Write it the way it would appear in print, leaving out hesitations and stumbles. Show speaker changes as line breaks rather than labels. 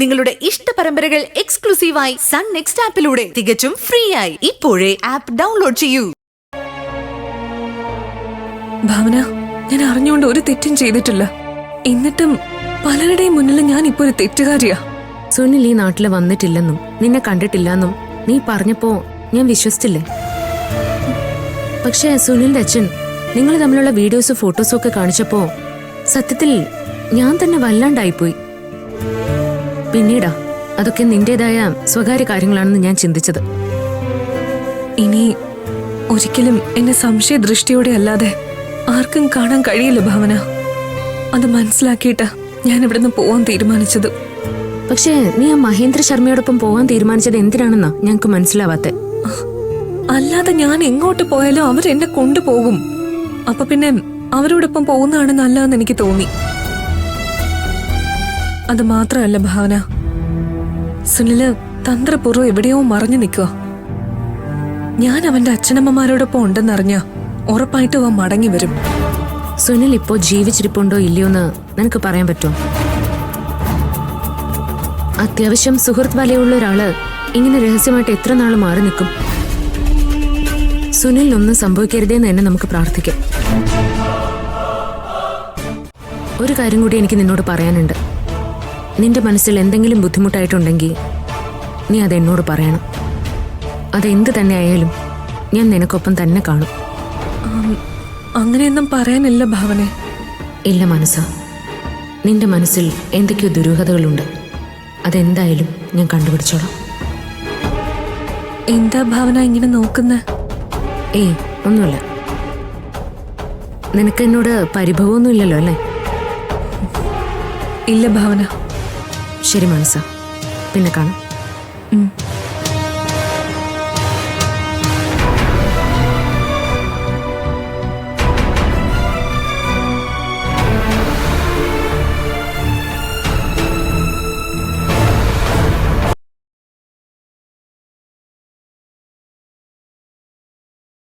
നിങ്ങളുടെ ഇഷ്ട പരമ്പരകൾ എക്സ്ക്ലൂസീവായി സൺ നെക്സ്റ്റ് ആപ്പിലൂടെ തികച്ചും ഫ്രീ ആയി ഇപ്പോഴേ ആപ്പ് ഡൗൺലോഡ് ചെയ്യൂ.
ഭാവന, ഞാൻ അറിഞ്ഞുകൊണ്ട് ഒരു തെറ്റും ചെയ്തിട്ടില്ല. എന്നിട്ടും പലരുടെയും മുന്നിൽ ഞാൻ ഇപ്പൊ ഒരു തെറ്റുകാരിയാ.
സുനിൽ ഈ നാട്ടിൽ വന്നിട്ടില്ലെന്നും നിന്നെ കണ്ടിട്ടില്ലെന്നും നീ പറഞ്ഞപ്പോ ഞാൻ വിശ്വസിച്ചില്ലേ? പക്ഷേ സുനിലിന്റെ അച്ഛൻ നിങ്ങൾ തമ്മിലുള്ള വീഡിയോസും ഫോട്ടോസും ഒക്കെ കാണിച്ചപ്പോ സത്യത്തിൽ ഞാൻ തന്നെ വല്ലാണ്ടായിപ്പോയി. പിന്നീടാ അതൊക്കെ നിന്റേതായ സ്വകാര്യ കാര്യങ്ങളാണെന്ന് ഞാൻ ചിന്തിച്ചത്.
ഇനി ഒരിക്കലും എന്നെ സംശയദൃഷ്ടിയോടെ അല്ലാതെ ആർക്കും കാണാൻ കഴിയില്ല ഭാവന. അത് മനസ്സിലാക്കിയിട്ട് ഞാൻ ഇവിടുന്ന് പോവാൻ തീരുമാനിച്ചത്.
പക്ഷേ നീ ആ മഹേന്ദ്ര ശർമ്മയോടൊപ്പം പോവാൻ തീരുമാനിച്ചത് എന്തിനാണെന്നാ ഞങ്ങക്ക് മനസ്സിലാവാത്തെ.
അല്ലാതെ ഞാൻ എങ്ങോട്ട് പോയാലും അവരെന്നെ കൊണ്ടുപോകും. അപ്പൊ പിന്നെ അവരോടൊപ്പം പോകുന്നതാണ് നല്ലതെന്ന് എനിക്ക് തോന്നി. അത് മാത്രമല്ല ഭാവന, സുനില് തന്ത്രപൂർവ്വം എവിടെയോ മറഞ്ഞു നിൽക്കുക. ഞാൻ അവന്റെ അച്ഛനമ്മമാരോടൊപ്പം ഉണ്ടെന്നറിഞ്ഞ ഉറപ്പായിട്ടും അവൻ മടങ്ങി വരും.
സുനിൽ ഇപ്പോ ജീവിച്ചിരിപ്പുണ്ടോ ഇല്ലയോന്ന് നിനക്ക് പറയാൻ പറ്റുമോ? അത്യാവശ്യം സുഹൃത്ത് വലയുള്ള ഒരാള് ഇങ്ങനെ രഹസ്യമായിട്ട് എത്ര നാൾ മാറി നിൽക്കും? സുനിലിനൊന്നും സംഭവിക്കരുതേന്ന് തന്നെ നമുക്ക് പ്രാർത്ഥിക്കാം. ഒരു കാര്യം കൂടി എനിക്ക് നിന്നോട് പറയാനുണ്ട്. നിന്റെ മനസ്സിൽ എന്തെങ്കിലും ബുദ്ധിമുട്ടായിട്ടുണ്ടെങ്കിൽ നീ അതെന്നോട് പറയണം. അതെന്ത് തന്നെ ആയാലും ഞാൻ നിനക്കൊപ്പം തന്നെ കാണും.
അങ്ങനെയൊന്നും പറയാനില്ല ഭാവനെ.
ഇല്ല മനസ്സ, നിന്റെ മനസ്സിൽ എന്തൊക്കെയോ ദുരൂഹതകളുണ്ട്. അതെന്തായാലും ഞാൻ കണ്ടുപിടിച്ചോളാം.
എന്താ ഭാവന ഇങ്ങനെ നോക്കുന്നേ?
ഏയ് ഒന്നുമില്ല. നിനക്ക് എന്നോട് പരിഭവമൊന്നും ഇല്ലല്ലോ അല്ലേ?
ഇല്ല ഭാവന.
ശരി മനസ്സ, പിന്നെ കാണാം.